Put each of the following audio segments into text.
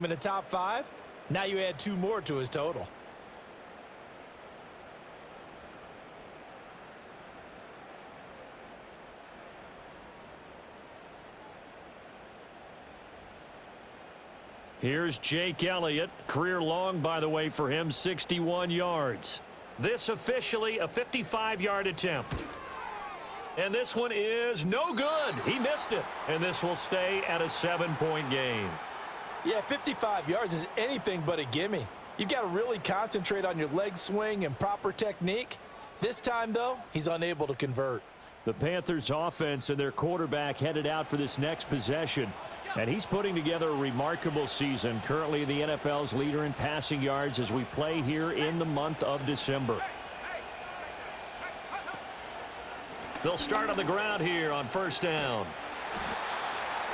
In the top 5, now you add 2 more to his total. Here's Jake Elliott. Career long, by the way, for him, 61 yards. This officially a 55-yard attempt. And this one is no good. He missed it. And this will stay at a 7-point game. Yeah, 55 yards is anything but a gimme. You've got to really concentrate on your leg swing and proper technique. This time, though, he's unable to convert. The Panthers offense and their quarterback headed out for this next possession. And he's putting together a remarkable season. Currently the NFL's leader in passing yards as we play here in the month of December. They'll start on the ground here on first down.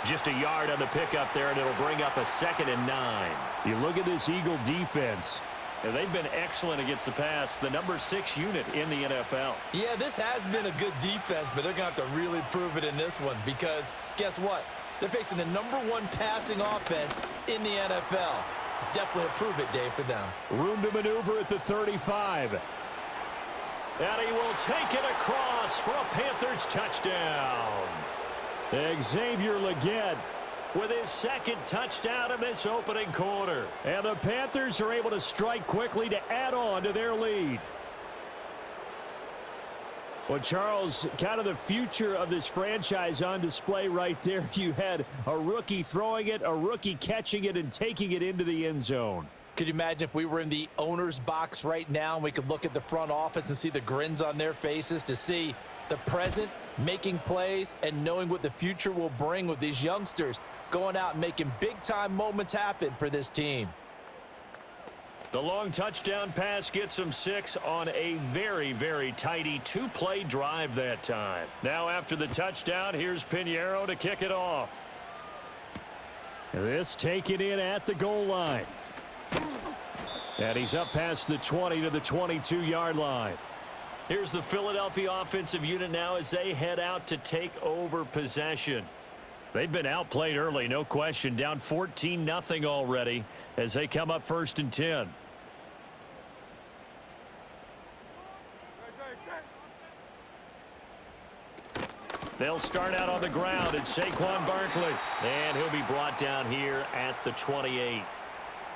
Just a yard on the pickup there, and it'll bring up a 2nd and 9. You look at this Eagle defense, and they've been excellent against the pass, the number 6 unit in the NFL. Yeah, this has been a good defense, but they're going to have to really prove it in this one because guess what? They're facing the number 1 passing offense in the NFL. It's definitely a prove-it day for them. Room to maneuver at the 35. And he will take it across for a Panthers touchdown. Xavier Legette with his 2nd touchdown in this opening quarter. And the Panthers are able to strike quickly to add on to their lead. Well, Charles, kind of the future of this franchise on display right there. You had a rookie throwing it, a rookie catching it, and taking it into the end zone. Could you imagine if we were in the owner's box right now and we could look at the front office and see the grins on their faces to see the present making plays and knowing what the future will bring with these youngsters going out and making big-time moments happen for this team. The long touchdown pass gets him 6 on a very, very tidy 2-play drive that time. Now after the touchdown, here's Pinheiro to kick it off. This taken in at the goal line. And he's up past the 20 to the 22-yard line. Here's the Philadelphia offensive unit now as they head out to take over possession. They've been outplayed early, no question. Down 14-0 already as they come up 1st and 10. They'll start out on the ground. It's Saquon Barkley. And he'll be brought down here at the 28.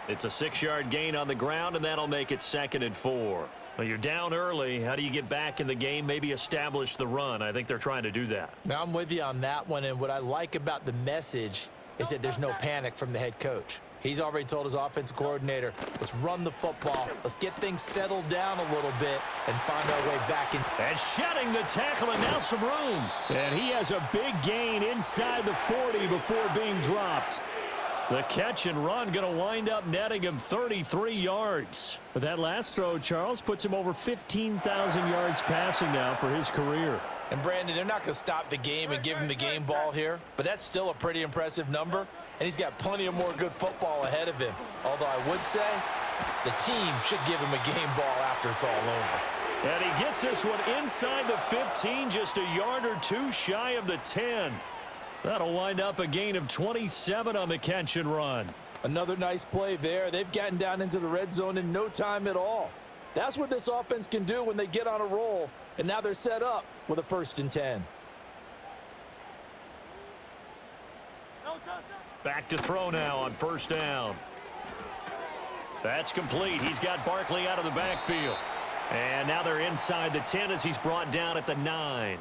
It's a 6-yard gain on the ground, and that'll make it 2nd and 4. Well, you're down early. How do you get back in the game, maybe establish the run? I think they're trying to do that. Now, I'm with you on that one, and what I like about the message is that there's no panic from the head coach. He's already told his offensive coordinator, let's run the football, let's get things settled down a little bit and find our way back in. And shedding the tackle, and now some room. And he has a big gain inside the 40 before being dropped. The catch and run going to wind up netting him 33 yards. But that last throw, Charles, puts him over 15,000 yards passing now for his career. And, Brandon, they're not going to stop the game and give him the game ball here, but that's still a pretty impressive number, and he's got plenty of more good football ahead of him. Although I would say the team should give him a game ball after it's all over. And he gets this one inside the 15, just a yard or 2 shy of the 10. That'll wind up a gain of 27 on the catch and run. Another nice play there. They've gotten down into the red zone in no time at all. That's what this offense can do when they get on a roll, and now they're set up with a 1st and 10. Back to throw now on 1st down. That's complete. He's got Barkley out of the backfield. And now they're inside the 10 as he's brought down at the 9.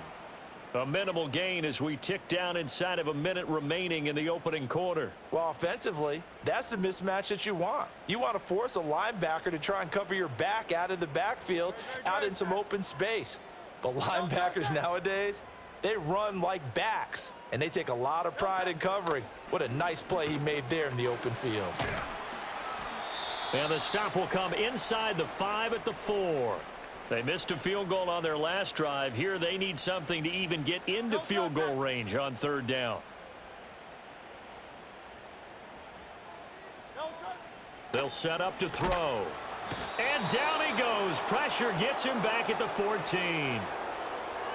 A minimal gain as we tick down inside of a minute remaining in the opening quarter. Well, offensively, that's the mismatch that you want. You want to force a linebacker to try and cover your back out of the backfield, out in some open space. But linebackers nowadays, they run like backs, and they take a lot of pride in covering. What a nice play he made there in the open field. And the stop will come inside the 5 at the 4. They missed a field goal on their last drive. Here they need something to even get into field goal range on 3rd down. They'll set up to throw. And down he goes. Pressure gets him back at the 14.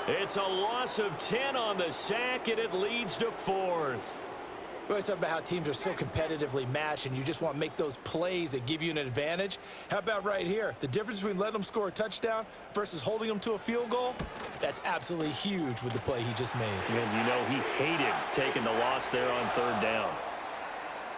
It's a loss of 10 on the sack, and it leads to 4th. We always talk about how teams are so competitively matched and you just want to make those plays that give you an advantage. How about right here? The difference between letting them score a touchdown versus holding them to a field goal, that's absolutely huge with the play he just made. And you know he hated taking the loss there on third down.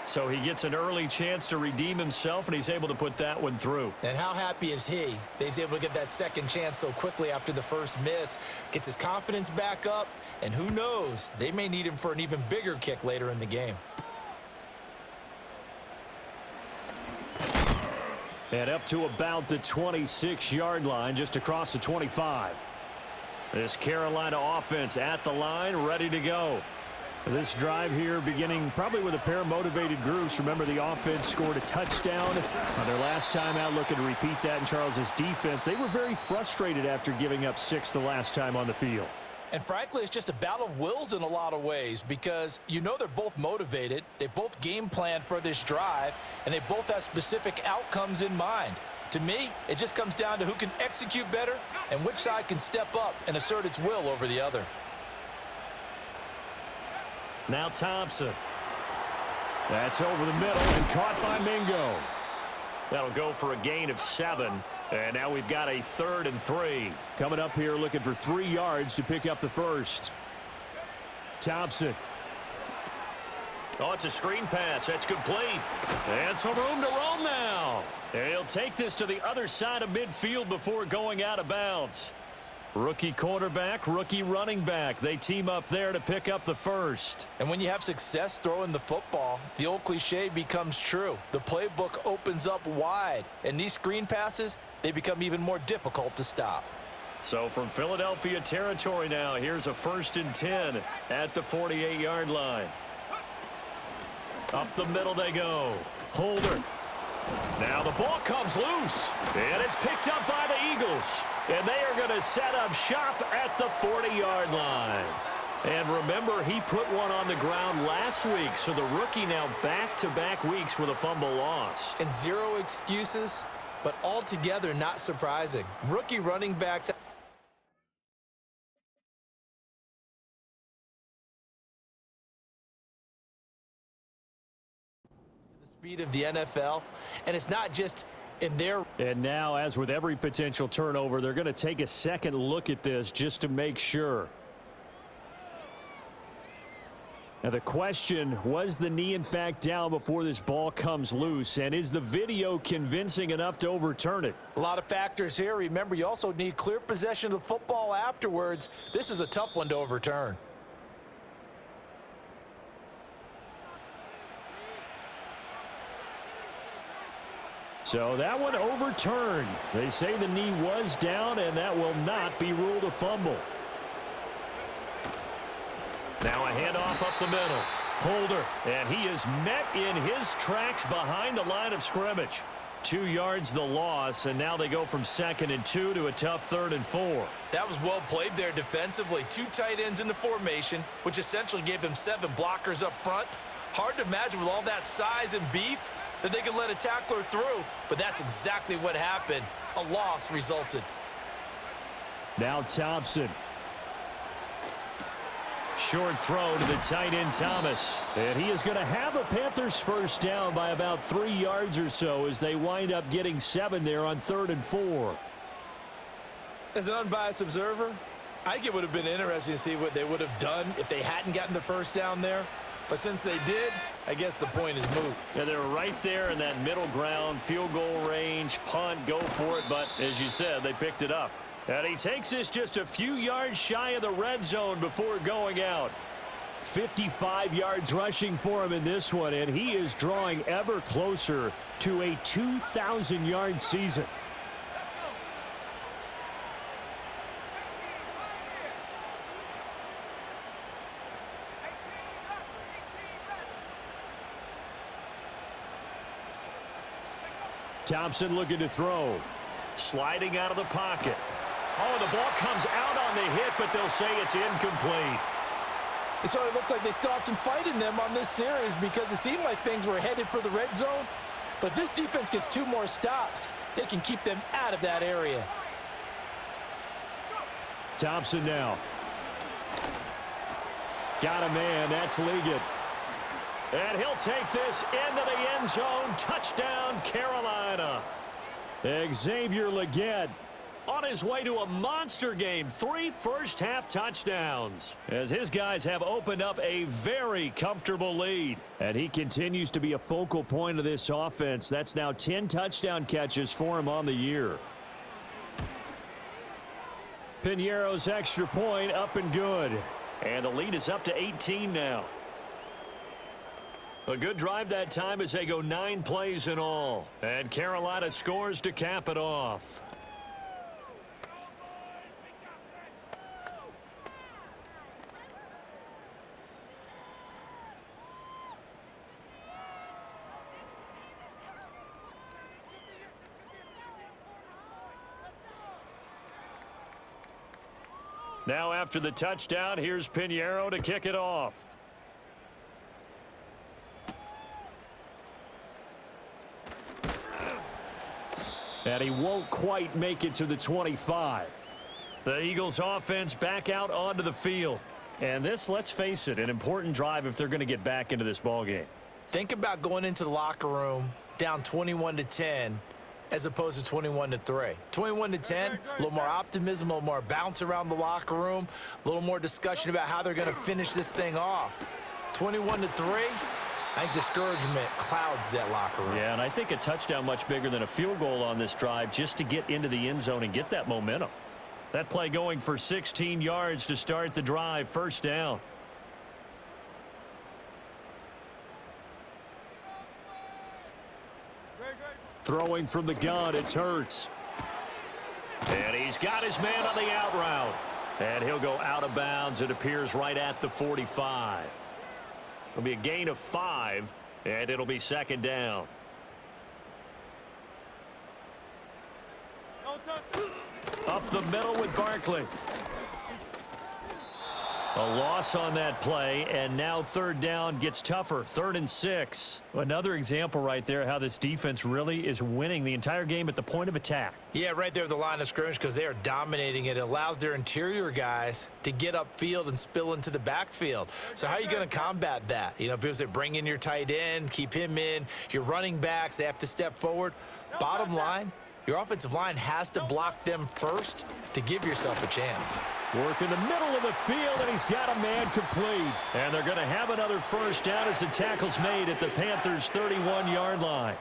So he gets an early chance to redeem himself, and he's able to put that one through. And how happy is he that he's able to get that second chance so quickly after the first miss, gets his confidence back up, and who knows, they may need him for an even bigger kick later in the game. And up to about the 26-yard line, just across the 25. This Carolina offense at the line, ready to go. This drive here beginning probably with a pair of motivated groups. Remember, the offense scored a touchdown on their last time out, looking to repeat that in Charles's defense. They were very frustrated after giving up 6 the last time on the field. And frankly, it's just a battle of wills in a lot of ways because you know they're both motivated, they both game planned for this drive, and they both have specific outcomes in mind. To me, it just comes down to who can execute better and which side can step up and assert its will over the other. Now Thompson. That's over the middle and caught by Mingo. That'll go for a gain of 7. And now we've got a 3rd and 3. Coming up here looking for 3 yards to pick up the first. Thompson. Oh, it's a screen pass. That's complete. And some room to roam now. And he'll take this to the other side of midfield before going out of bounds. Rookie quarterback, rookie running back. They team up there to pick up the first. And when you have success throwing the football, the old cliche becomes true. The playbook opens up wide, and these screen passes, they become even more difficult to stop. So from Philadelphia territory now, here's a 1st and 10 at the 48-yard line. Up the middle they go. Holder. Now the ball comes loose, and it's picked up by the Eagles. And they are going to set up shop at the 40-yard line. And remember, he put one on the ground last week, so the rookie now back-to-back weeks with a fumble loss. And 0 excuses, but altogether not surprising. Rookie running backs to the speed of the NFL, and it's not just in their. And now, as with every potential turnover, they're going to take a second look at this just to make sure. Now the question, was the knee in fact down before this ball comes loose? And is the video convincing enough to overturn it? A lot of factors here. Remember, you also need clear possession of the football afterwards. This is a tough one to overturn. So that one overturned. They say the knee was down, and that will not be ruled a fumble. Now a handoff up the middle. Holder, and he is met in his tracks behind the line of scrimmage. 2 yards the loss, and now they go from 2nd and 2 to a tough 3rd and 4. That was well played there defensively. 2 tight ends in the formation, which essentially gave them 7 blockers up front. Hard to imagine with all that size and beef that they could let a tackler through, but that's exactly what happened. A loss resulted. Now Thompson. Short throw to the tight end Thomas. And he is going to have a Panthers first down by about 3 yards or so as they wind up getting 7 there on 3rd and 4. As an unbiased observer, I think it would have been interesting to see what they would have done if they hadn't gotten the first down there. But since they did, I guess the point is moot. Yeah, they're right there in that middle ground, field goal range, punt, go for it. But as you said, they picked it up. And he takes this just a few yards shy of the red zone before going out. 55 yards rushing for him in this one, and he is drawing ever closer to a 2,000-yard season. Thompson looking to throw. Sliding out of the pocket. Oh, the ball comes out on the hit, but they'll say it's incomplete. It sort of looks like they still have some fight in them on this series because it seemed like things were headed for the red zone. But this defense gets 2 more stops. They can keep them out of that area. Thompson now. Got a man. That's Liggett. And he'll take this into the end zone. Touchdown, Carolina. Xavier Legette on his way to a monster game. 3 first-half touchdowns as his guys have opened up a very comfortable lead. And he continues to be a focal point of this offense. That's now 10 touchdown catches for him on the year. Piñeiro's extra point up and good. And the lead is up to 18 now. A good drive that time as they go 9 plays in all. And Carolina scores to cap it off. Now after the touchdown, here's Piñeiro to kick it off. And he won't quite make it to the 25. The Eagles offense back out onto the field. And this, let's face it, an important drive if they're going to get back into this ballgame. Think about going into the locker room down 21-10 as opposed to 21-3. 21-10, a little more optimism, a little more bounce around the locker room, a little more discussion about how they're going to finish this thing off. 21-3, I think discouragement clouds that locker room. Yeah, and I think a touchdown much bigger than a field goal on this drive just to get into the end zone and get that momentum. That play going for 16 yards to start the drive, first down. Throwing from the gun, it's Hurts. And he's got his man on the out route. And he'll go out of bounds. It appears right at the 45. It'll be a gain of 5, and it'll be second down. Up the middle with Barkley. A loss on that play, and now third down gets tougher. 3rd and 6. Another example right there how this defense really is winning the entire game at the point of attack. Yeah, right there at the line of scrimmage because they are dominating it. It allows their interior guys to get upfield and spill into the backfield. So how are you going to combat that? You know, because they bring in your tight end, keep him in. Your running backs, they have to step forward. Bottom line, your offensive line has to block them first to give yourself a chance. Work in the middle of the field, and he's got a man complete. And they're going to have another first down as the tackle's made at the Panthers' 31-yard line.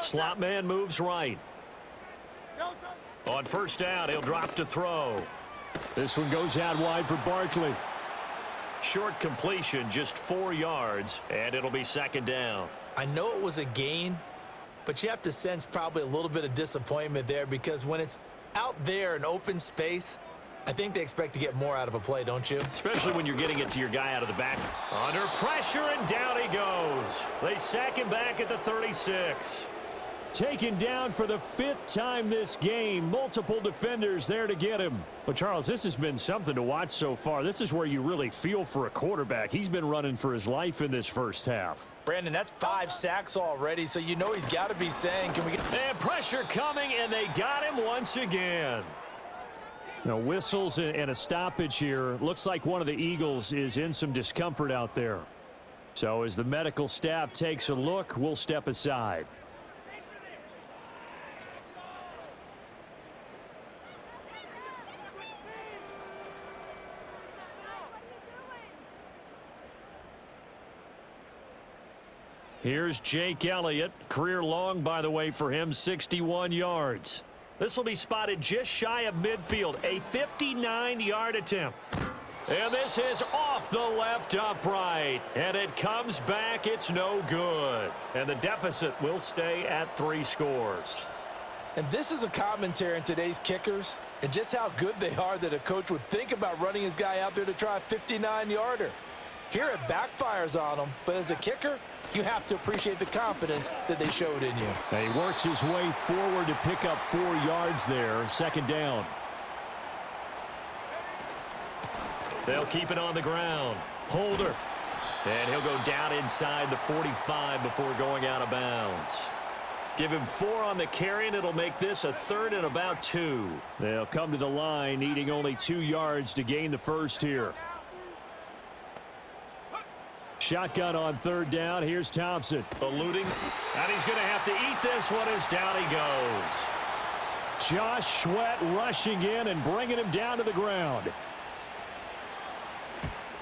Slot man moves right. On first down, he'll drop to throw. This one goes out wide for Barkley. Short completion, just 4 yards, and it'll be second down. I know it was a gain, but you have to sense probably a little bit of disappointment there because when it's out there in open space, I think they expect to get more out of a play, don't you? Especially when you're getting it to your guy out of the back. Under pressure, and down he goes. They sack him back at the 36. Taken down for the 5th time this game. Multiple defenders there to get him. But, Charles, this has been something to watch so far. This is where you really feel for a quarterback. He's been running for his life in this first half. Brandon, that's 5 sacks already, so you know he's got to be saying, can we get... And pressure coming, and they got him once again. Now, whistles and a stoppage here. Looks like one of the Eagles is in some discomfort out there. So as the medical staff takes a look, we'll step aside. Here's Jake Elliott. Career long, by the way, for him, 61 yards. This will be spotted just shy of midfield, a 59-yard attempt. And this is off the left upright. And it comes back. It's no good. And the deficit will stay at 3 scores. And this is a commentary on today's kickers and just how good they are that a coach would think about running his guy out there to try a 59-yarder. Here it backfires on him, but as a kicker, you have to appreciate the confidence that they showed in you. He works his way forward to pick up 4 yards there. Second down. They'll keep it on the ground. Holder. And he'll go down inside the 45 before going out of bounds. Give him 4 on the carry, and it'll make this a 3rd and about 2. They'll come to the line, needing only 2 yards to gain the first here. Shotgun on 3rd down. Here's Thompson. Eluding. And he's going to have to eat this one as down he goes. Josh Sweat rushing in and bringing him down to the ground.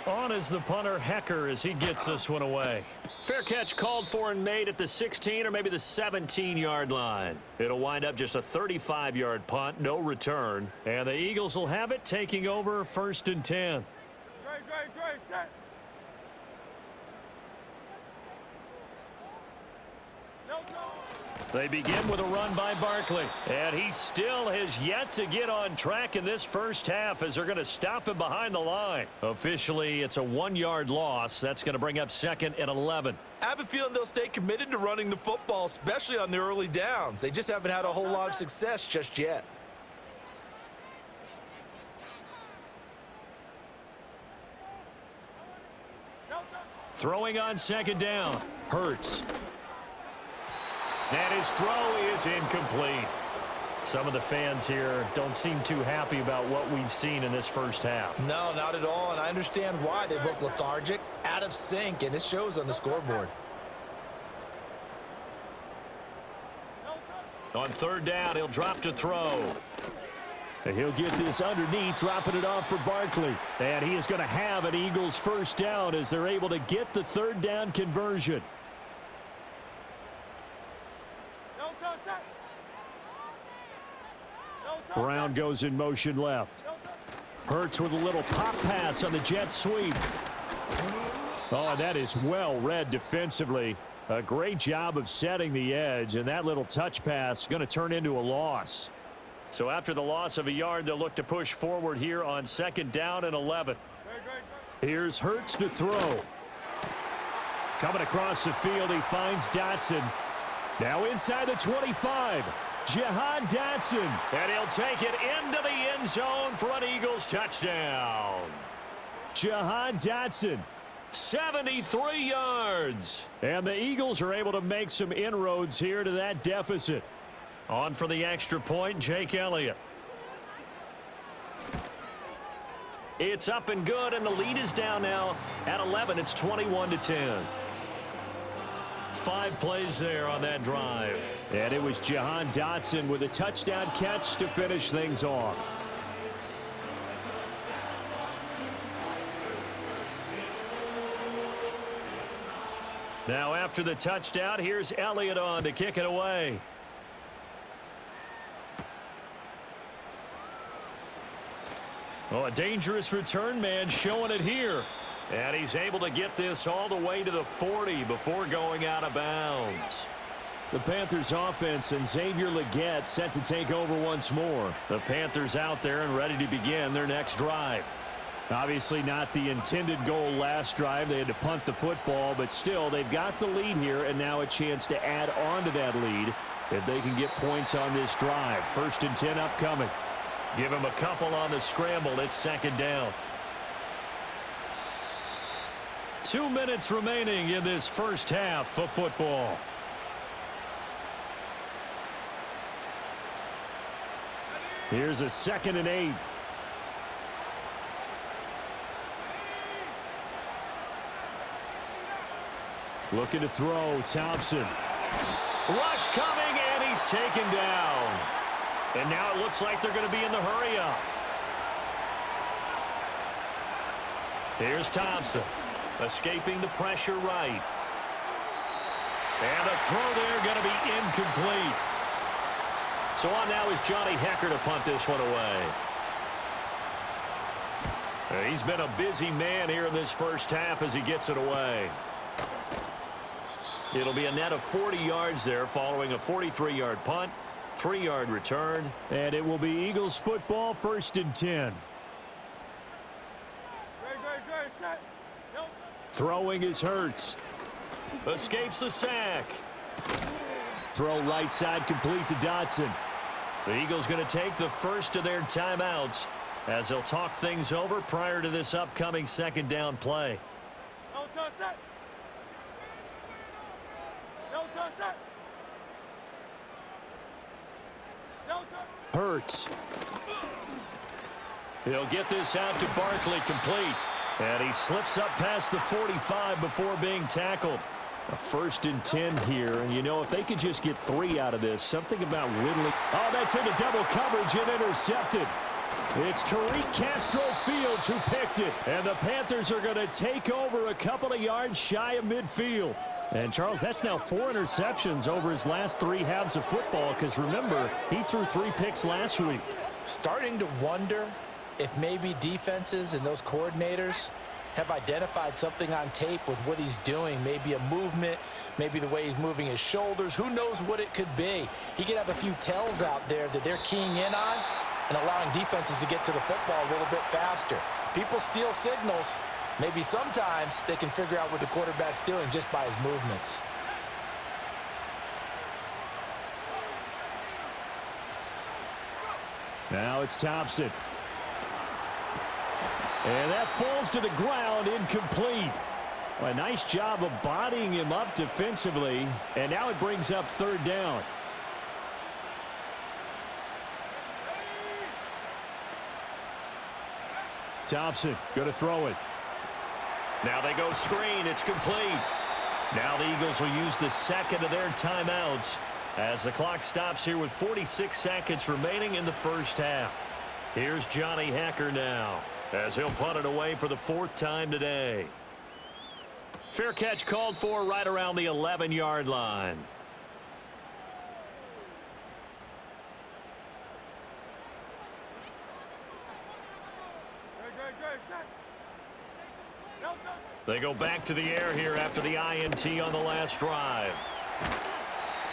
On is the punter, Hecker, as he gets this one away. Fair catch called for and made at the 16 or maybe the 17-yard line. It'll wind up just a 35-yard punt, no return. And the Eagles will have it, taking over 1st and 10. Set. They begin with a run by Barkley. And he still has yet to get on track in this first half as they're going to stop him behind the line. Officially, it's a 1-yard loss. That's going to bring up 2nd and 11. I have a feeling they'll stay committed to running the football, especially on the early downs. They just haven't had a whole lot of success just yet. Throwing on 2nd down. Hurts. And his throw is incomplete. Some of the fans here don't seem too happy about what we've seen in this first half. No, not at all, and I understand why. They look lethargic, out of sync, and it shows on the scoreboard. On 3rd down, he'll drop to throw. And he'll get this underneath, dropping it off for Barkley. And he is going to have an Eagles first down as they're able to get the 3rd down conversion. Brown goes in motion left. Hurts with a little pop pass on the jet sweep. Oh, that is well read defensively. A great job of setting the edge, and that little touch pass is going to turn into a loss. So after the loss of a yard, they'll look to push forward here on 2nd down and 11. Here's Hurts to throw. Coming across the field, he finds Dotson. Now inside the 25. Jahan Dotson. And he'll take it into the end zone for an Eagles touchdown. Jahan Dotson. 73 yards. And the Eagles are able to make some inroads here to that deficit. On for the extra point, Jake Elliott. It's up and good, and the lead is down now at 11. It's 21-10. 5 plays there on that drive. And it was Jahan Dotson with a touchdown catch to finish things off. Now after the touchdown, here's Elliott on to kick it away. Oh, a dangerous return man showing it here. And he's able to get this all the way to the 40 before going out of bounds. The Panthers offense and Xavier Legette set to take over once more. The Panthers out there and ready to begin their next drive. Obviously not the intended goal last drive. They had to punt the football, but still they've got the lead here and now a chance to add on to that lead if they can get points on this drive. 1st and 10 upcoming. Give him a couple on the scramble. It's 2nd down. 2 minutes remaining in this first half of football. Here's a 2nd and 8. Looking to throw, Thompson. Rush coming, and he's taken down. And now it looks like they're going to be in the hurry up. Here's Thompson. Escaping the pressure right. And the throw there going to be incomplete. So on now is Johnny Hecker to punt this one away. He's been a busy man here in this first half as he gets it away. It'll be a net of 40 yards there following a 43-yard punt, 3-yard return, and it will be Eagles football, 1st and 10. Throwing is Hurts. Escapes the sack. Throw right side complete to Dotson. The Eagles going to take the first of their timeouts as they'll talk things over prior to this upcoming 2nd down play. Hurts. He'll get this out to Barkley, complete. And he slips up past the 45 before being tackled. A 1st and 10 here. And, you know, if they could just get 3 out of this, something about Whittley. Oh, that's into double coverage and intercepted. It's Tariq Castro-Fields who picked it. And the Panthers are going to take over a couple of yards shy of midfield. And, Charles, that's now 4 interceptions over his last 3 halves of football. Because, remember, he threw 3 picks last week. Starting to wonder if maybe defenses and those coordinators have identified something on tape with what he's doing. Maybe a movement, maybe the way he's moving his shoulders. Who knows what it could be? He could have a few tells out there that they're keying in on and allowing defenses to get to the football a little bit faster. People steal signals. Maybe sometimes they can figure out what the quarterback's doing just by his movements. Now it's Thompson. And that falls to the ground, incomplete. Well, a nice job of bodying him up defensively. And now it brings up 3rd down. Thompson going to throw it. Now they go screen. It's complete. Now the Eagles will use the 2nd of their timeouts as the clock stops here with 46 seconds remaining in the first half. Here's Johnny Hekker now as he'll punt it away for the 4th time today. Fair catch called for right around the 11-yard line. They go back to the air here after the INT on the last drive.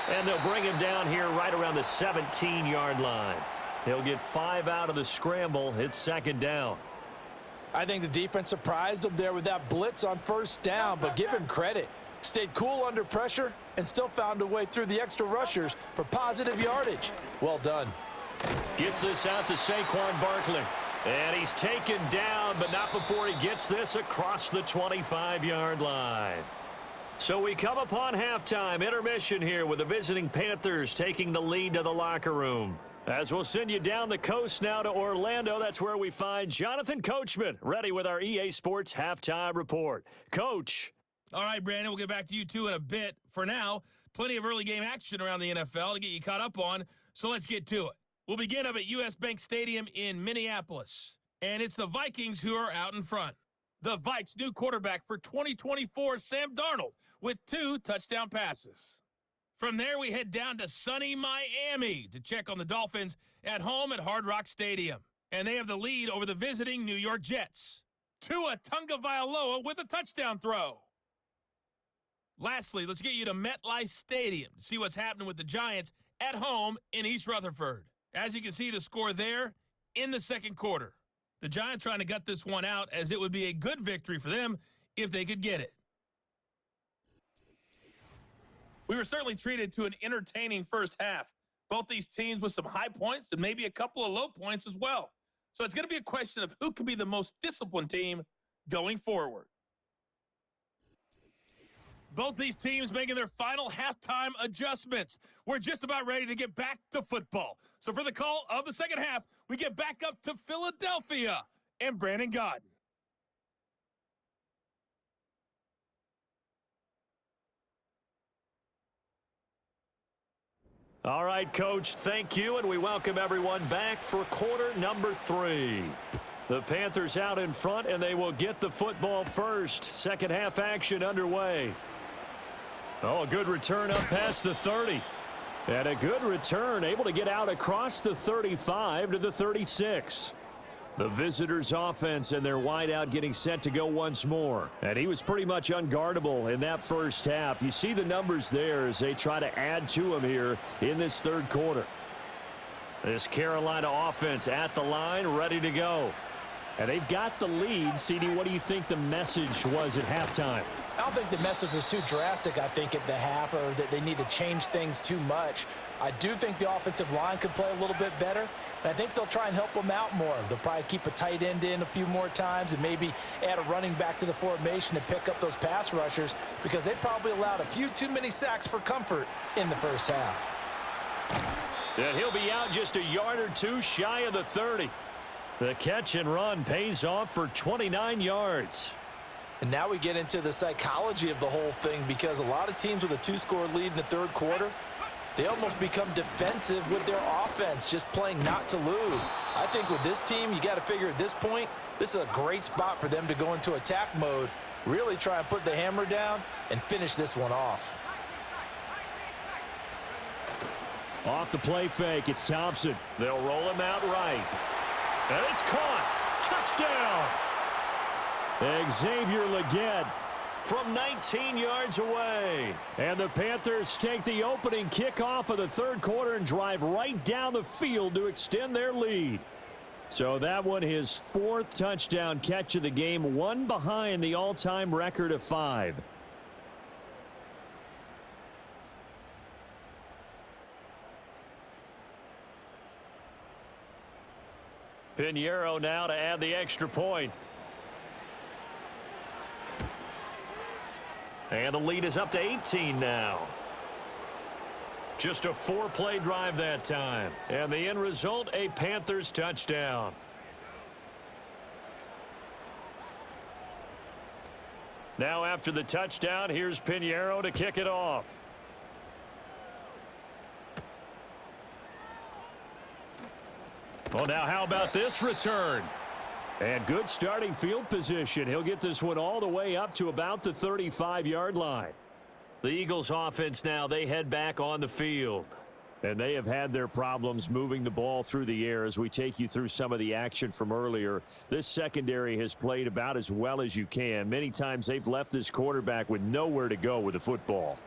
And they'll bring him down here right around the 17-yard line. He'll get 5 out of the scramble. It's 2nd down. I think the defense surprised him there with that blitz on 1st down, but give him credit. Stayed cool under pressure and still found a way through the extra rushers for positive yardage. Well done. Gets this out to Saquon Barkley. And he's taken down, but not before he gets this across the 25-yard line. So we come upon halftime intermission here with the visiting Panthers taking the lead to the locker room. As we'll send you down the coast now to Orlando, that's where we find Jonathan Coachman ready with our EA Sports halftime report. Coach. All right, Brandon, we'll get back to you two in a bit. For now, plenty of early game action around the NFL to get you caught up on, so let's get to it. We'll begin up at US Bank Stadium in Minneapolis, and it's the Vikings who are out in front. The Vikes' new quarterback for 2024, Sam Darnold, with 2 touchdown passes. From there, we head down to sunny Miami to check on the Dolphins at home at Hard Rock Stadium. And they have the lead over the visiting New York Jets. Tua Tagovailoa with a touchdown throw. Lastly, let's get you to MetLife Stadium to see what's happening with the Giants at home in East Rutherford. As you can see, the score there in the 2nd quarter. The Giants trying to gut this one out, as it would be a good victory for them if they could get it. We were certainly treated to an entertaining first half. Both these teams with some high points and maybe a couple of low points as well. So it's going to be a question of who can be the most disciplined team going forward. Both these teams making their final halftime adjustments. We're just about ready to get back to football. So for the call of the second half, we get back up to Philadelphia and Brandon Gaudin. All right, Coach, thank you, and we welcome everyone back for quarter number 3. The Panthers out in front, and they will get the football first. Second half action underway. Oh, a good return up past the 30. And a good return, able to get out across the 35 to the 36. The visitors' offense and their wideout getting set to go once more. And he was pretty much unguardable in that first half. You see the numbers there as they try to add to him here in this 3rd quarter. This Carolina offense at the line, ready to go. And they've got the lead. CD, what do you think the message was at halftime? I don't think the message was too drastic, I think, at the half, or that they need to change things too much. I do think the offensive line could play a little bit better. And I think they'll try and help them out more. They'll probably keep a tight end in a few more times and maybe add a running back to the formation to pick up those pass rushers, because they probably allowed a few too many sacks for comfort in the first half. And he'll be out just a yard or two shy of the 30. The catch and run pays off for 29 yards. And now we get into the psychology of the whole thing, because a lot of teams with a 2-score lead in the third quarter, they almost become defensive with their offense, just playing not to lose. I think with this team, you got to figure at this point, this is a great spot for them to go into attack mode, really try and put the hammer down and finish this one off. Off the play fake, it's Thompson. They'll roll him out right. And it's caught. Touchdown. Xavier Legette from 19 yards away. And the Panthers take the opening kickoff of the third quarter and drive right down the field to extend their lead. So that one, his 4th touchdown catch of the game, one behind the all-time record of 5. Pinheiro now to add the extra point. And the lead is up to 18 now. Just a 4-play drive that time. And the end result, a Panthers touchdown. Now after the touchdown, here's Pinheiro to kick it off. Well, now how about this return? And good starting field position. He'll get this one all the way up to about the 35-yard line. The Eagles offense now, they head back on the field. And they have had their problems moving the ball through the air as we take you through some of the action from earlier. This secondary has played about as well as you can. Many times they've left this quarterback with nowhere to go with the football.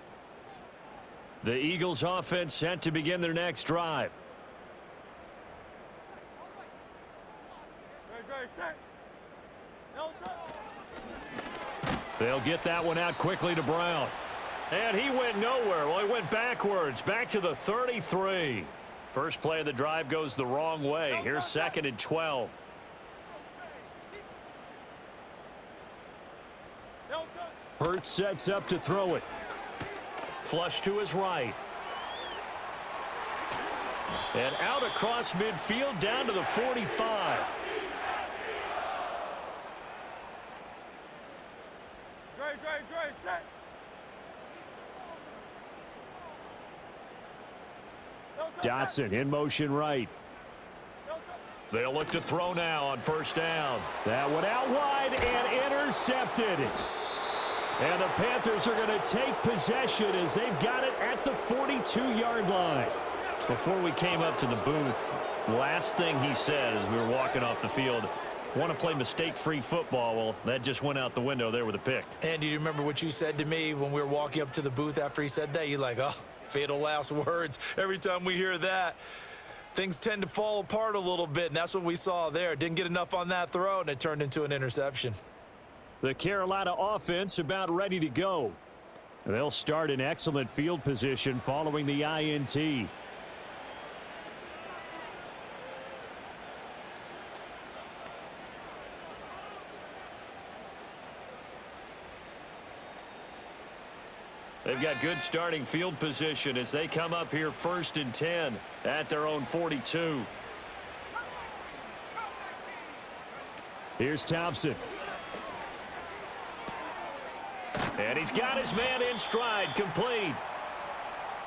The Eagles offense set to begin their next drive. They'll get that one out quickly to Brown. And he went nowhere. Well, he went backwards, back to the 33. First play of the drive goes the wrong way. Here's 2nd and 12. Hurts sets up to throw it. Flush to his right. And out across midfield down to the 45. Dotson in motion right. They'll look to throw now on first down. That one out wide and intercepted. And the Panthers are going to take possession as they've got it at the 42-yard line. Before we came up to the booth, last thing he said as we were walking off the field, want to play mistake-free football. Well, that just went out the window there with a pick. And do you remember what you said to me when we were walking up to the booth after he said that? You're like, oh, fatal last words. Every time we hear that, things tend to fall apart a little bit, and that's what we saw there. Didn't get enough on that throw, and it turned into an interception. The Carolina offense about ready to go. They'll start in excellent field position following the INT. They've got good starting field position as they come up here 1st and 10 at their own 42. Here's Thompson. And he's got his man in stride, complete.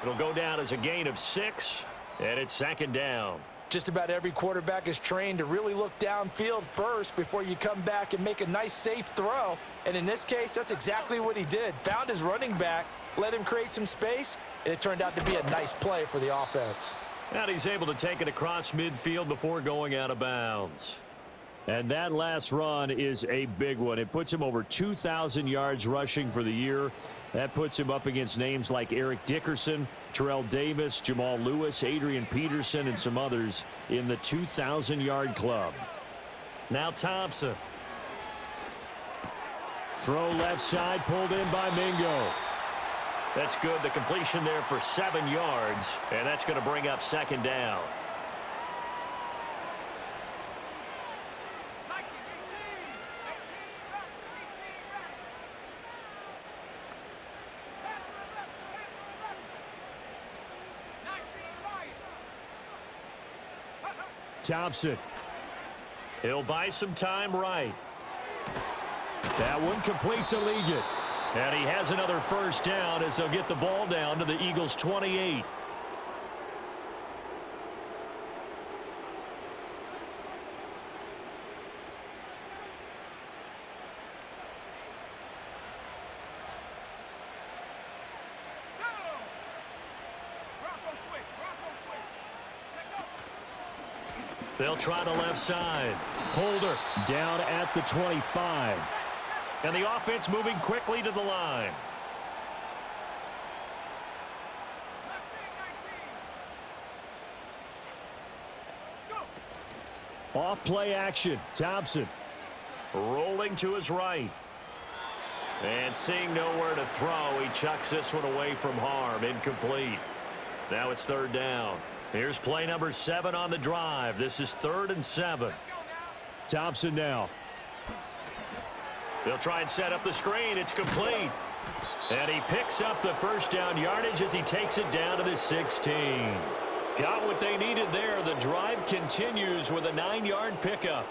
It'll go down as a gain of 6, and it's 2nd down. Just about every quarterback is trained to really look downfield first before you come back and make a nice, safe throw. And in this case, that's exactly what he did. Found his running back, let him create some space, and it turned out to be a nice play for the offense. And he's able to take it across midfield before going out of bounds. And that last run is a big one. It puts him over 2,000 yards rushing for the year. That puts him up against names like Eric Dickerson, Terrell Davis, Jamal Lewis, Adrian Peterson, and some others in the 2,000-yard club. Now Thompson. Throw left side, pulled in by Mingo. That's good. The completion there for 7 yards, and that's going to bring up 2nd down. Thompson. He'll buy some time right. That one complete to Ligon. And he has another first down as they'll get the ball down to the Eagles' 28. They'll try the left side. Holder down at the 25. And the offense moving quickly to the line. Off play action. Thompson rolling to his right. And seeing nowhere to throw, he chucks this one away from harm. Incomplete. Now it's third down. Here's play number 7 on the drive. This is 3rd and 7. Thompson now. They'll try and set up the screen. It's complete. And he picks up the first down yardage as he takes it down to the 16. Got what they needed there. The drive continues with a 9-yard pickup.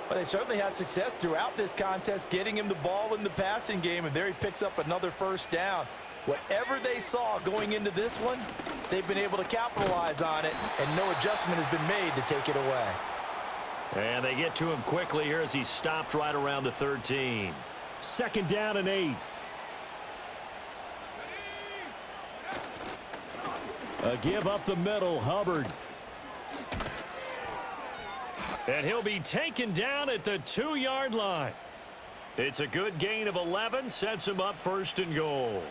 Well, they certainly had success throughout this contest, getting him the ball in the passing game, and there he picks up another first down. Whatever they saw going into this one, they've been able to capitalize on it, and no adjustment has been made to take it away. And they get to him quickly here as he stopped right around the 13. 2nd down and 8. A give up the middle, Hubbard. And he'll be taken down at the 2-yard line. It's a good gain of 11, sets him up 1st and goal.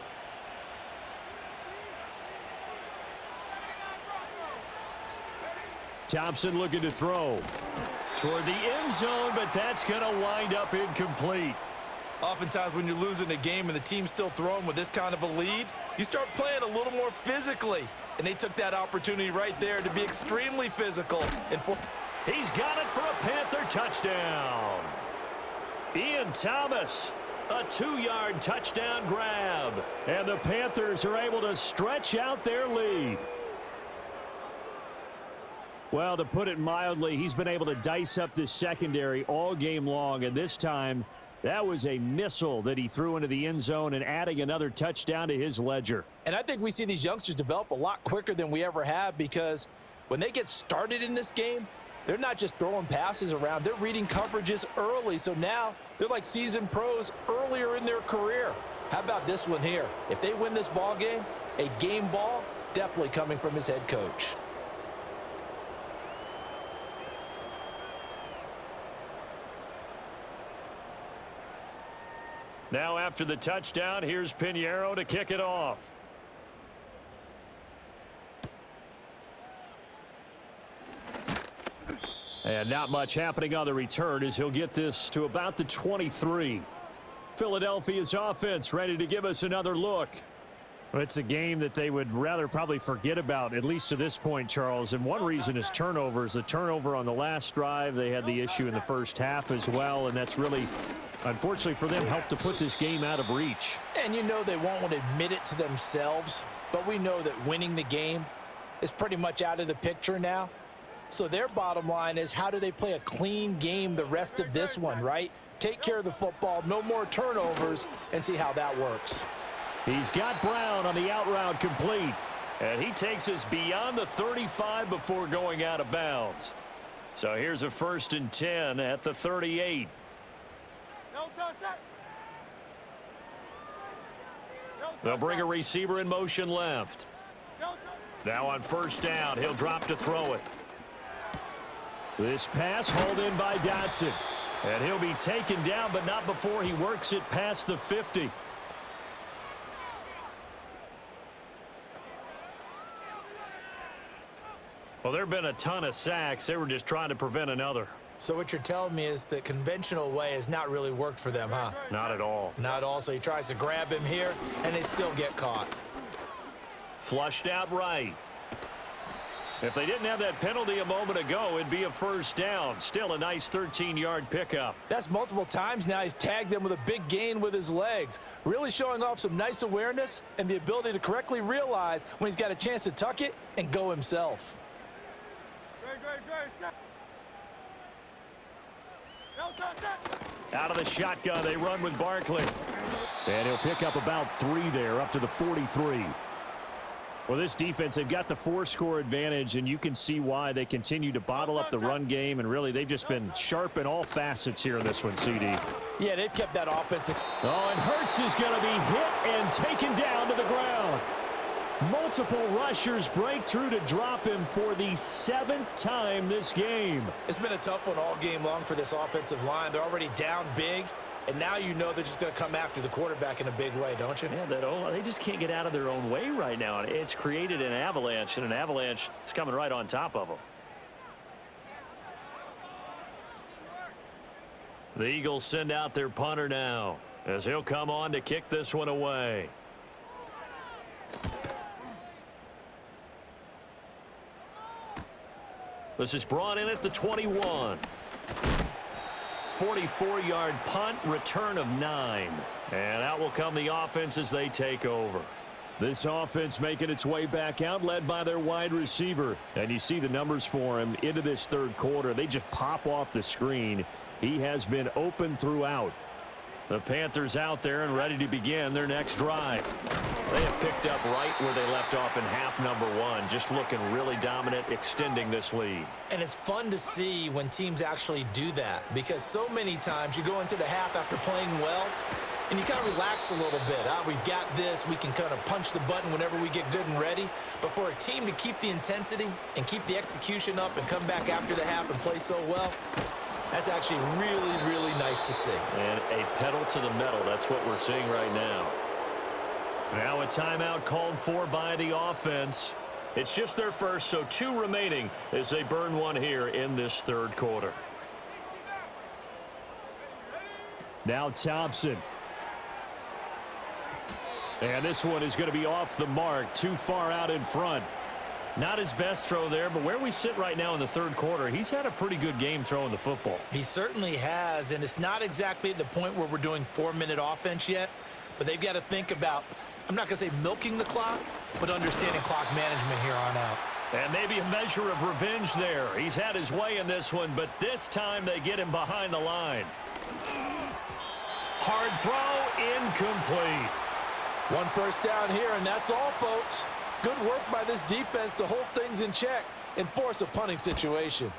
Thompson looking to throw toward the end zone, but that's going to wind up incomplete. Oftentimes when you're losing a game and the team's still throwing with this kind of a lead, you start playing a little more physically. And they took that opportunity right there to be extremely physical. And he's got it for a Panther touchdown. Ian Thomas, a 2-yard touchdown grab. And the Panthers are able to stretch out their lead. Well, to put it mildly, he's been able to dice up this secondary all game long, and this time that was a missile that he threw into the end zone and adding another touchdown to his ledger. And I think we see these youngsters develop a lot quicker than we ever have, because when they get started in this game, they're not just throwing passes around, they're reading coverages early. So now they're like seasoned pros earlier in their career. How about this one here? If they win this ball game, a game ball definitely coming from his head coach. Now after the touchdown, here's Pinheiro to kick it off. And not much happening on the return as he'll get this to about the 23. Philadelphia's offense ready to give us another look. Well, it's a game that they would rather probably forget about, at least to this point, Charles. And one reason is turnovers. A turnover on the last drive. They had the issue in the first half as well, and that's really, unfortunately for them, helped to put this game out of reach. And you know they won't want to admit it to themselves, but we know that winning the game is pretty much out of the picture now. So their bottom line is, how do they play a clean game the rest of this one, right? Take care of the football, no more turnovers, and see how that works. He's got Brown on the out route complete. And he takes us beyond the 35 before going out of bounds. So here's a 1st and 10 at the 38. They'll bring a receiver in motion left. Now on 1st down, he'll drop to throw it. This pass hauled in by Dotson. And he'll be taken down, but not before he works it past the 50. Well, there have been a ton of sacks. They were just trying to prevent another. So what you're telling me is the conventional way has not really worked for them, huh? Not at all. Not all. So he tries to grab him here, and they still get caught. Flushed out right. If they didn't have that penalty a moment ago, it'd be a 1st down. Still a nice 13-yard pickup. That's multiple times now. He's tagged them with a big gain with his legs. Really showing off some nice awareness and the ability to correctly realize when he's got a chance to tuck it and go himself. Out of the shotgun, they run with Barkley. And he'll pick up about 3 there, up to the 43. Well, this defense, they've got the 4-score advantage, and you can see why they continue to bottle up the run game, and really they've just been sharp in all facets here in this one, CD. Yeah, they've kept that offensive. Oh, and Hurts is going to be hit and taken down to the ground. Multiple rushers break through to drop him for the 7th time this game. It's been a tough one all game long for this offensive line. They're already down big, and now you know they're just going to come after the quarterback in a big way, don't you? Yeah, they just can't get out of their own way right now. It's created an avalanche, and an avalanche is coming right on top of them. The Eagles send out their punter now, as he'll come on to kick this one away. This is brought in at the 21. 44-yard punt, return of 9. And out will come the offense as they take over. This offense making its way back out, led by their wide receiver. And you see the numbers for him into this 3rd quarter. They just pop off the screen. He has been open throughout. The Panthers out there and ready to begin their next drive. They have picked up right where they left off in half number 1, just looking really dominant, extending this lead. And it's fun to see when teams actually do that, because so many times you go into the half after playing well, and you kind of relax a little bit. We've got this. We can kind of punch the button whenever we get good and ready. But for a team to keep the intensity and keep the execution up and come back after the half and play so well, that's actually really, really nice to see. And a pedal to the metal. That's what we're seeing right now. Now a timeout called for by the offense. It's just their first, so 2 remaining as they burn one here in this 3rd quarter. Now Thompson. And this one is going to be off the mark, too far out in front. Not his best throw there, but where we sit right now in the 3rd quarter, he's had a pretty good game throwing the football. He certainly has, and it's not exactly at the point where we're doing 4-minute offense yet, but they've got to think about, I'm not going to say milking the clock, but understanding clock management here on out. And maybe a measure of revenge there. He's had his way in this one, but this time they get him behind the line. Hard throw, incomplete. 1 first down here, and that's all, folks. Good work by this defense to hold things in check and force a punting situation.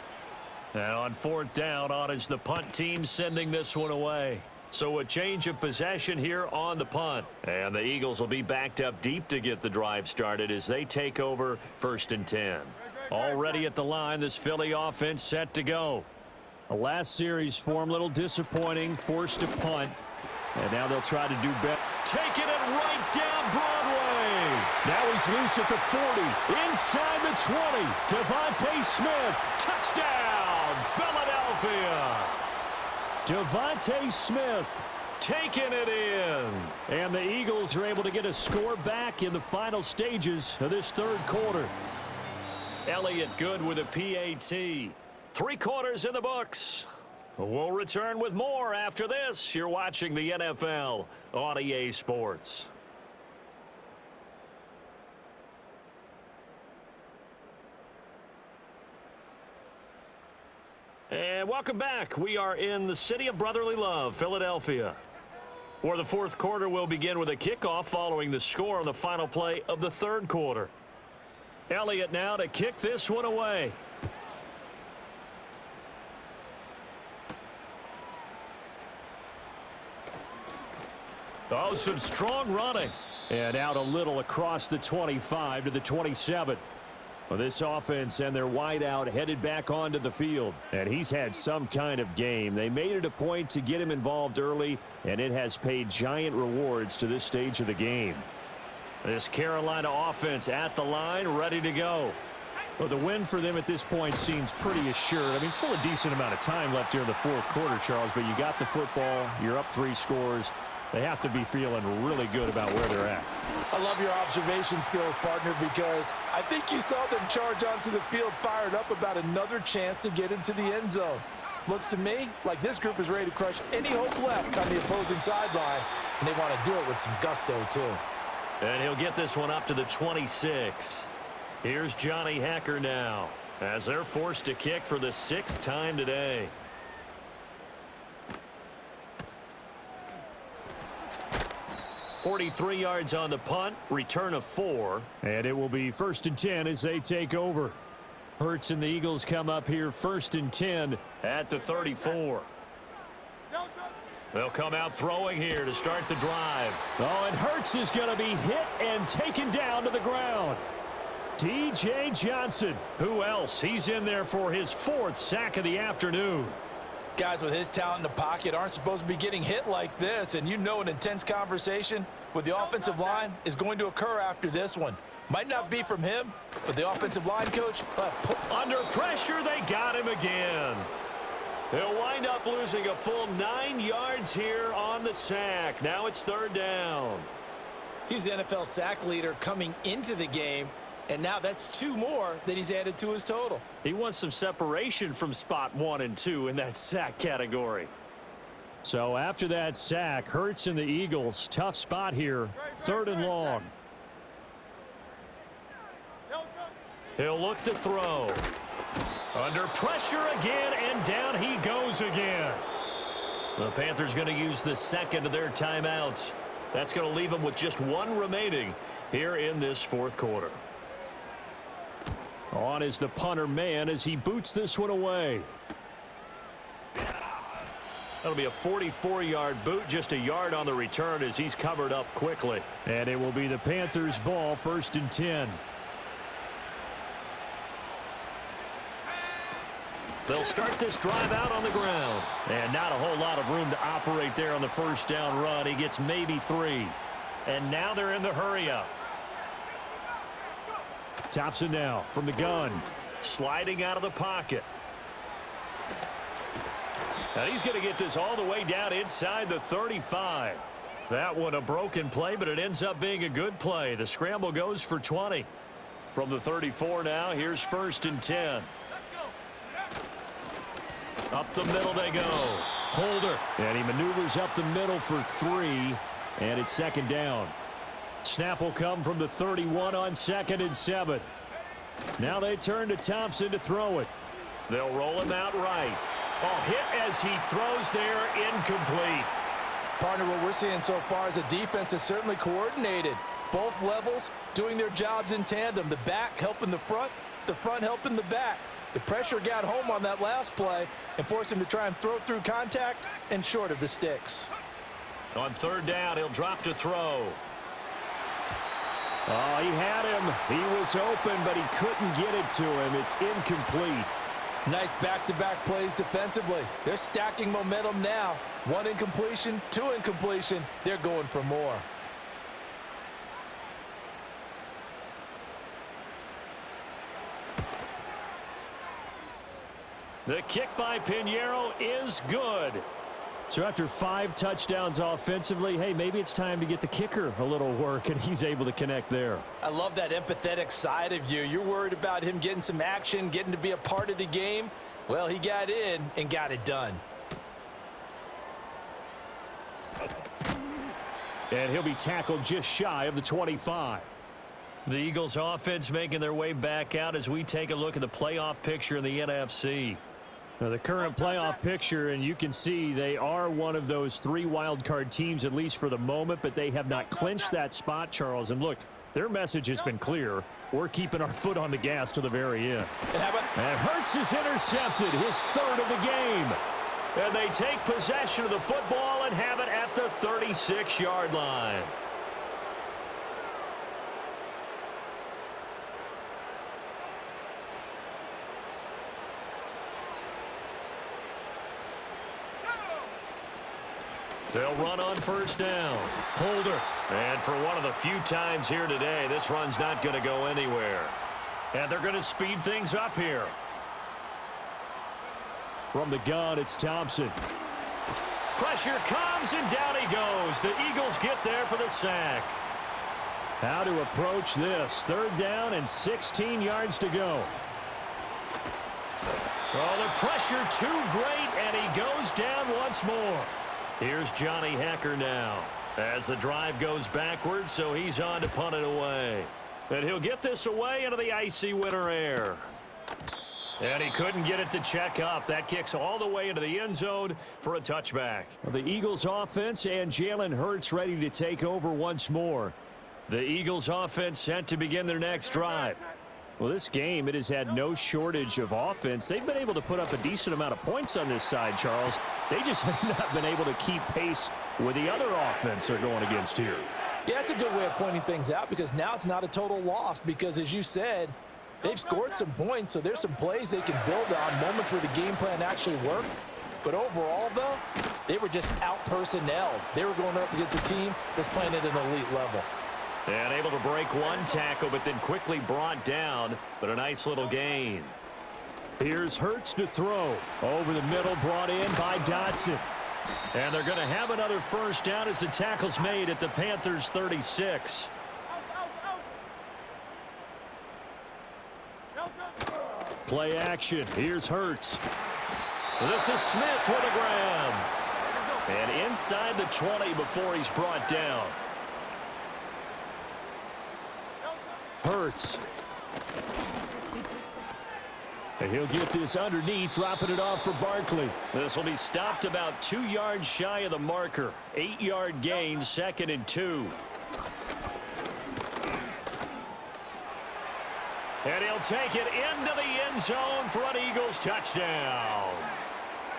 Now on 4th down, on is the punt team sending this one away. So a change of possession here on the punt. And the Eagles will be backed up deep to get the drive started as they take over 1st and 10. Already at the line, this Philly offense set to go. The last series form, a little disappointing, forced to punt. And now they'll try to do better. Taking it right down Broadway. Now he's loose at the 40. Inside the 20. Devontae Smith. Touchdown, Philadelphia. Devontae Smith taking it in. And the Eagles are able to get a score back in the final stages of this 3rd quarter. Elliott good with a PAT. 3 quarters in the books. We'll return with more after this. You're watching the NFL on EA Sports. And welcome back. We are in the city of brotherly love, Philadelphia, where the 4th quarter will begin with a kickoff following the score on the final play of the 3rd quarter. Elliott now to kick this one away. Oh, some strong running. And out a little across the 25 to the 27. Well, this offense and their wideout headed back onto the field. And he's had some kind of game. They made it a point to get him involved early, and it has paid giant rewards to this stage of the game. This Carolina offense at the line, ready to go. Well, the win for them at this point seems pretty assured. I mean, still a decent amount of time left here in the 4th quarter, Charles, but you got the football. You're up 3 scores. They have to be feeling really good about where they're at. I love your observation skills, partner, because I think you saw them charge onto the field fired up about another chance to get into the end zone. Looks to me like this group is ready to crush any hope left on the opposing sideline, and they want to do it with some gusto, too. And he'll get this one up to the 26. Here's Johnny Hekker now, as they're forced to kick for the 6th time today. 43 yards on the punt, return of 4. And it will be 1st and 10 as they take over. Hurts and the Eagles come up here 1st and 10 at the 34. They'll come out throwing here to start the drive. Oh, and Hurts is going to be hit and taken down to the ground. D.J. Johnson. Who else? He's in there for his 4th sack of the afternoon. Guys with his talent in the pocket aren't supposed to be getting hit like this, and you know an intense conversation with the offensive line is going to occur after this one. Might not be from him, but the offensive line coach. Under pressure, they got him again. They'll wind up losing a full 9 yards here on the sack. Now it's 3rd down. He's the NFL sack leader coming into the game, and now that's 2 more that he's added to his total. He wants some separation from spot 1 and 2 in that sack category. So after that sack, Hurts and the Eagles, tough spot here, 3rd and long. He'll look to throw. Under pressure again, and down he goes again. The Panthers going to use the 2nd of their timeouts. That's going to leave them with just 1 remaining here in this 4th quarter. On is the punter man as he boots this one away. That'll be a 44-yard boot, just a yard on the return as he's covered up quickly. And it will be the Panthers' ball, 1st and 10. They'll start this drive out on the ground. And not a whole lot of room to operate there on the 1st down run. He gets maybe 3. And now they're in the hurry-up. Thompson now from the gun. Sliding out of the pocket. And he's going to get this all the way down inside the 35. That one a broken play, but it ends up being a good play. The scramble goes for 20. From the 34 now, here's 1st and 10. Up the middle they go. Holder. And he maneuvers up the middle for 3. And it's 2nd down. Snap will come from the 31 on 2nd and 7. Now they turn to Thompson to throw it. They'll roll him out right. Oh, hit as he throws there, incomplete. Partner, what we're seeing so far is the defense is certainly coordinated. Both levels doing their jobs in tandem. The back helping the front helping the back. The pressure got home on that last play and forced him to try and throw through contact and short of the sticks. On 3rd down, he'll drop to throw. Oh, he had him. He was open, but he couldn't get it to him. It's incomplete. Nice back-to-back plays defensively. They're stacking momentum now. 1 incompletion, 2 incompletion. They're going for more. The kick by Pinheiro is good. So after 5 touchdowns offensively, hey, maybe it's time to get the kicker a little work, and he's able to connect there. I love that empathetic side of you. You're worried about him getting some action, getting to be a part of the game. Well, he got in and got it done. And he'll be tackled just shy of the 25. The Eagles offense making their way back out as we take a look at the playoff picture in the NFC. Now the current playoff picture, and you can see they are one of those 3 wild card teams, at least for the moment, but they have not clinched that spot, Charles. And look, their message has been clear. We're keeping our foot on the gas to the very end. And Hurts is intercepted, his 3rd of the game. And they take possession of the football and have it at the 36-yard line. They'll run on 1st down. Holder. And for one of the few times here today, this run's not going to go anywhere. And they're going to speed things up here. From the gun, it's Thompson. Pressure comes, and down he goes. The Eagles get there for the sack. How to approach this. 3rd down and 16 yards to go. Oh, the pressure too great, and he goes down once more. Here's Johnny Hekker now as the drive goes backwards, so he's on to punt it away. And he'll get this away into the icy winter air. And he couldn't get it to check up. That kicks all the way into the end zone for a touchback. Well, the Eagles offense and Jalen Hurts ready to take over once more. The Eagles offense set to begin their next drive. Well, this game, it has had no shortage of offense. They've been able to put up a decent amount of points on this side, Charles. They just have not been able to keep pace with the other offense they're going against here. Yeah, it's a good way of pointing things out because now it's not a total loss because, as you said, they've scored some points, so there's some plays they can build on, moments where the game plan actually worked. But overall, though, they were just out-personnelled. They were going up against a team that's playing at an elite level. And able to break one tackle, but then quickly brought down, but a nice little gain. Here's Hurts to throw. Over the middle, brought in by Dotson. And they're going to have another first down as the tackle's made at the Panthers' 36. Play action. Here's Hurts. This is Smith with a grab. And inside the 20 before he's brought down. Hurts. And he'll get this underneath, dropping it off for Barkley. This will be stopped about 2 yards shy of the marker. 8-yard gain, 2nd and 2. And he'll take it into the end zone for an Eagles touchdown.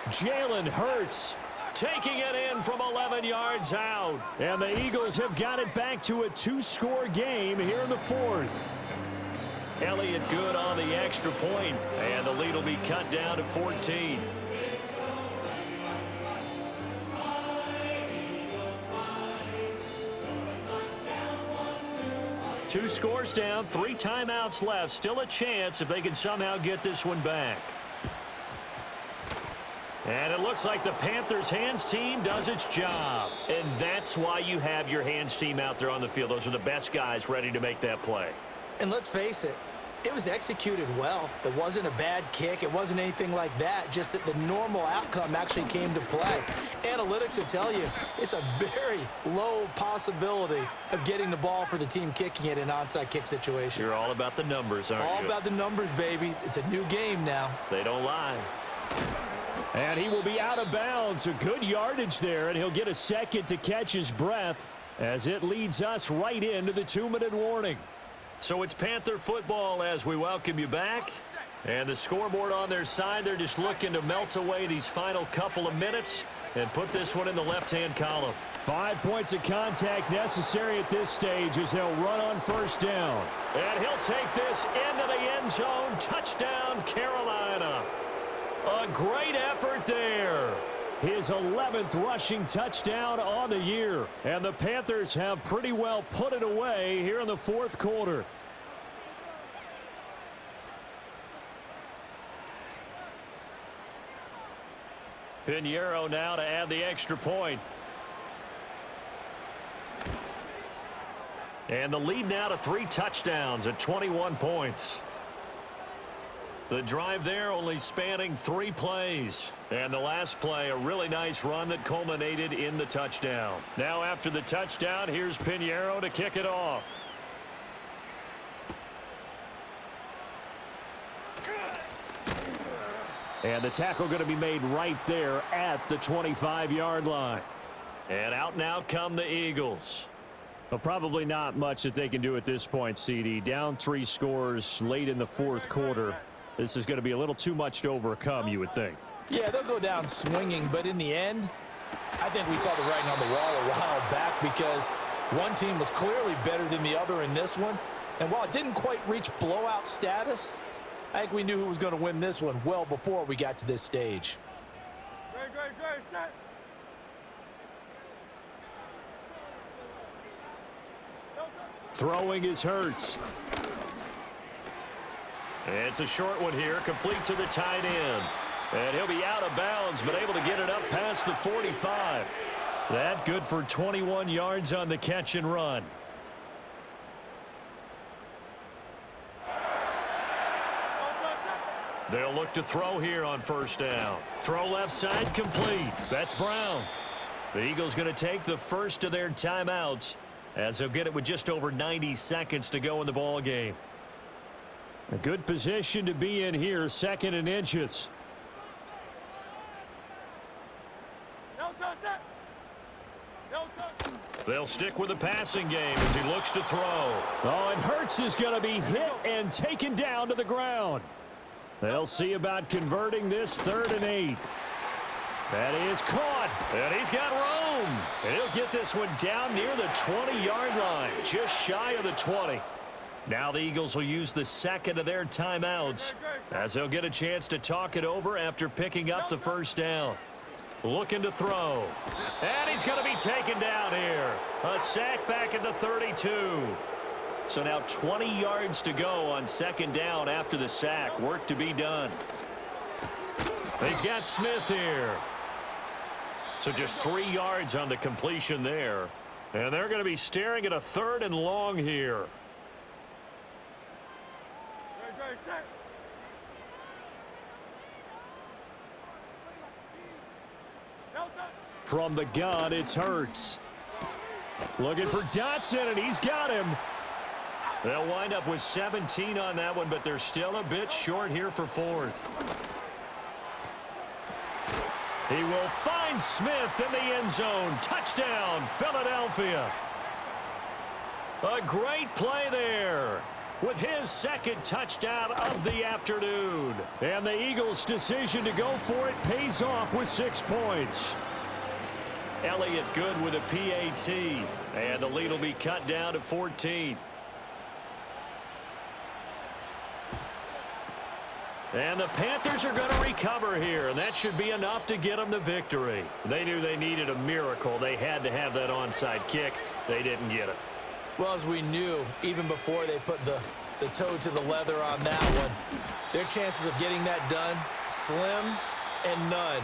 Jalen Hurts taking it in from 11 yards out. And the Eagles have got it back to a 2-score game here in the 4th. Elliott good on the extra point, and the lead will be cut down to 14. Two scores down, 3 timeouts left. Still a chance if they can somehow get this one back. And it looks like the Panthers' hands team does its job. And that's why you have your hands team out there on the field. Those are the best guys ready to make that play. And let's face it, it was executed well. It wasn't a bad kick. It wasn't anything like that, just that the normal outcome actually came to play. Analytics will tell you it's a very low possibility of getting the ball for the team kicking it in an onside kick situation. You're all about the numbers, aren't you? All about the numbers, baby. It's a new game now. They don't lie. And he will be out of bounds. A good yardage there, and he'll get a second to catch his breath as it leads us right into the 2-minute warning. So it's Panther football as we welcome you back. And the scoreboard on their side, they're just looking to melt away these final couple of minutes and put this one in the left-hand column. 5 points of contact necessary at this stage as they'll run on first down. And he'll take this into the end zone. Touchdown, Carolina. A great effort there. His 11th rushing touchdown on the year. And the Panthers have pretty well put it away here in the 4th quarter. Pinheiro now to add the extra point. And the lead now to 3 touchdowns at 21 points. The drive there only spanning 3 plays. And the last play, a really nice run that culminated in the touchdown. Now after the touchdown, here's Pinheiro to kick it off. And the tackle going to be made right there at the 25-yard line. And out now come the Eagles. Well, probably not much that they can do at this point, CD. Down 3 scores late in the 4th quarter. This is going to be a little too much to overcome, you would think. Yeah, they'll go down swinging, but in the end, I think we saw the writing on the wall a while back because one team was clearly better than the other in this one. And while it didn't quite reach blowout status, I think we knew who was going to win this one well before we got to this stage. Great, set. Throwing is Hurts. It's a short one here, complete to the tight end. And he'll be out of bounds, but able to get it up past the 45. That good for 21 yards on the catch and run. They'll look to throw here on first down. Throw left side complete. That's Brown. The Eagles going to take the first of their timeouts as they'll get it with just over 90 seconds to go in the ball game. A good position to be in here, 2nd and inches. No touch it. No touch. They'll stick with the passing game as he looks to throw. Oh, and Hurts is going to be hit and taken down to the ground. They'll see about converting this 3rd and 8. That is caught. And he's got room. And he'll get this one down near the 20-yard line, just shy of the 20. Now the Eagles will use the 2nd of their timeouts as they'll get a chance to talk it over after picking up the 1st down. Looking to throw. And he's going to be taken down here. A sack back at the 32. So now 20 yards to go on 2nd down after the sack. Work to be done. He's got Smith here. So just 3 yards on the completion there. And they're going to be staring at a 3rd and long here. Great, set. No touch. From the gun, it's Hurts. Looking for Dotson, and he's got him. They'll wind up with 17 on that one, but they're still a bit short here for 4th. He will find Smith in the end zone. Touchdown, Philadelphia. A great play there with his 2nd touchdown of the afternoon. And the Eagles' decision to go for it pays off with 6 points. Elliott good with a PAT. And the lead will be cut down to 14. And the Panthers are going to recover here, and that should be enough to get them the victory. They knew they needed a miracle. They had to have that onside kick. They didn't get it. Well, as we knew, even before they put the toe to the leather on that one, their chances of getting that done, slim and none.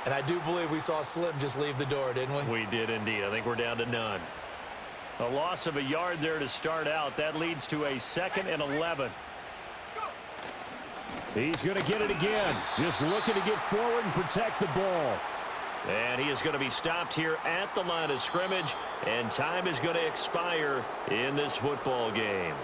And I do believe we saw Slim just leave the door, didn't we? We did indeed. I think we're down to none. A loss of a yard there to start out. That leads to a 2nd and 11. He's going to get it again. Just looking to get forward and protect the ball. And he is going to be stopped here at the line of scrimmage, and time is going to expire in this football game.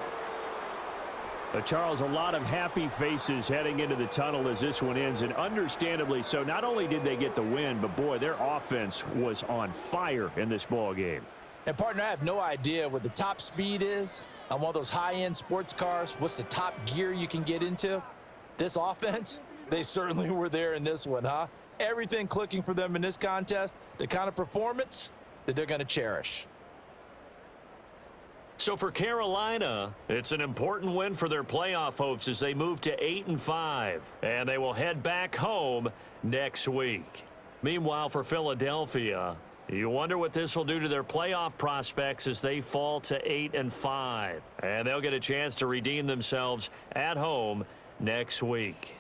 Charles, a lot of happy faces heading into the tunnel as this one ends, and understandably so. Not only did they get the win, but boy, their offense was on fire in this ball game. And partner, I have no idea what the top speed is on one of those high-end sports cars. What's the top gear you can get into? This offense, they certainly were there in this one, huh? Everything clicking for them in this contest, the kind of performance that they're going to cherish. So for Carolina, it's an important win for their playoff hopes as they move to 8-5, and they will head back home next week. Meanwhile, for Philadelphia, you wonder what this will do to their playoff prospects as they fall to 8-5, and they'll get a chance to redeem themselves at home next week.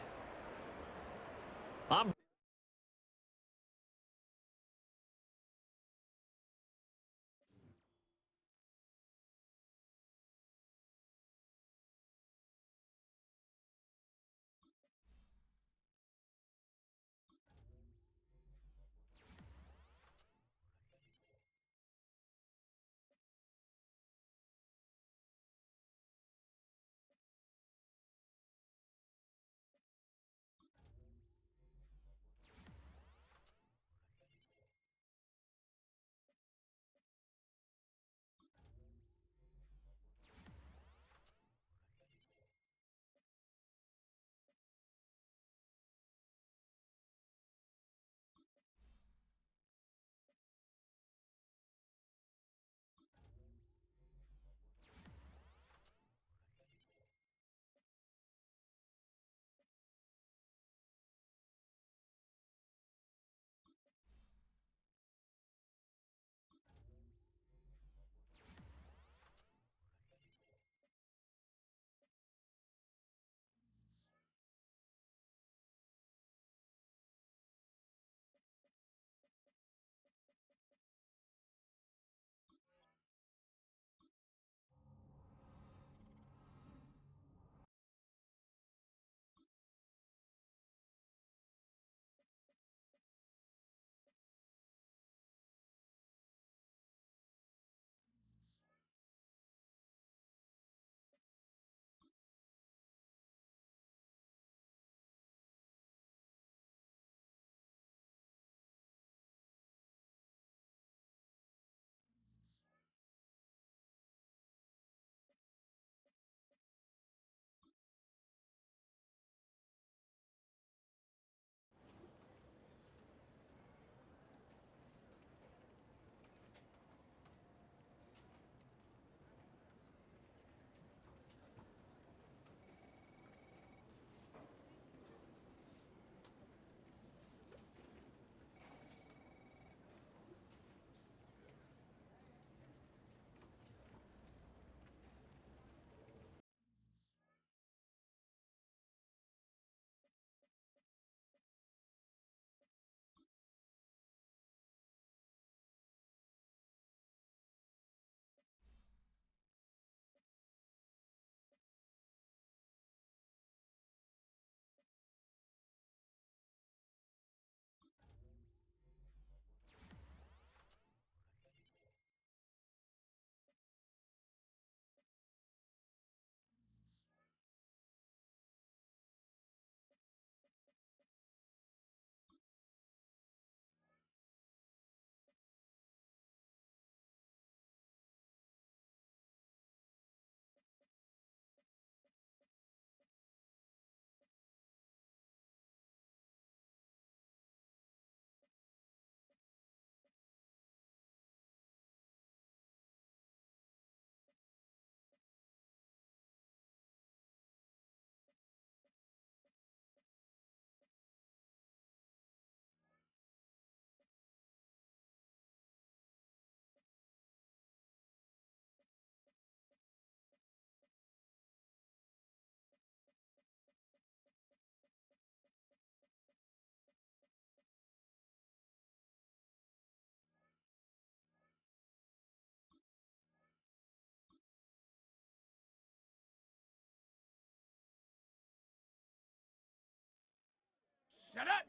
Shut up!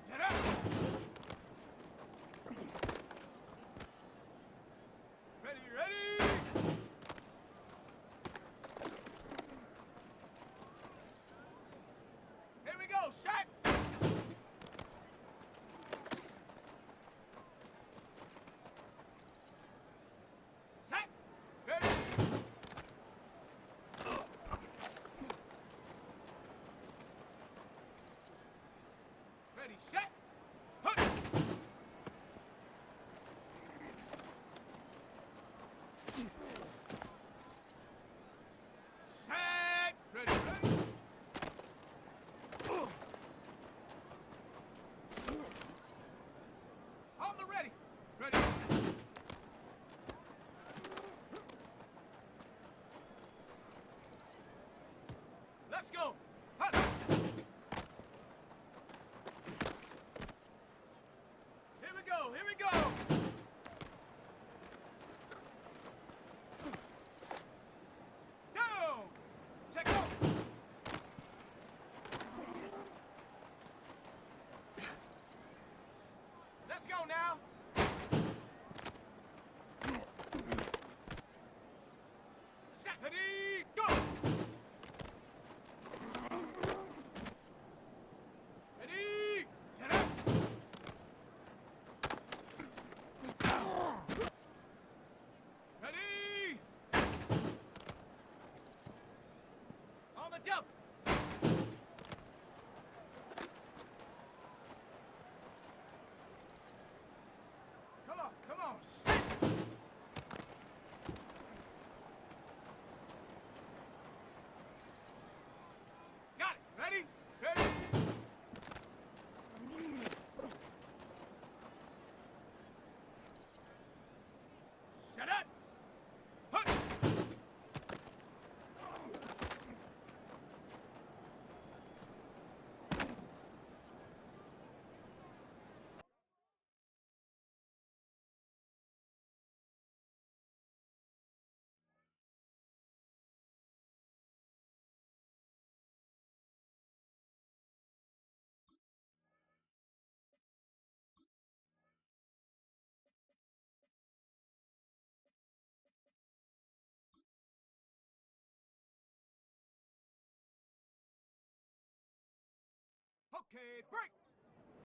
Shut up! Ready, ready! Here we go, shot! Set! Ready! Ready, set! Hut! Set! Ready, ready! On the ready! Ready! Let's go! Hut! Here we go! Here we go! Down! Check out! Let's go now! Set! Ready! Go! Ready! Get up! Ready! On the jump! Come on, sit! Got it! Ready? Ready? Shut up! Hut! Okay, break!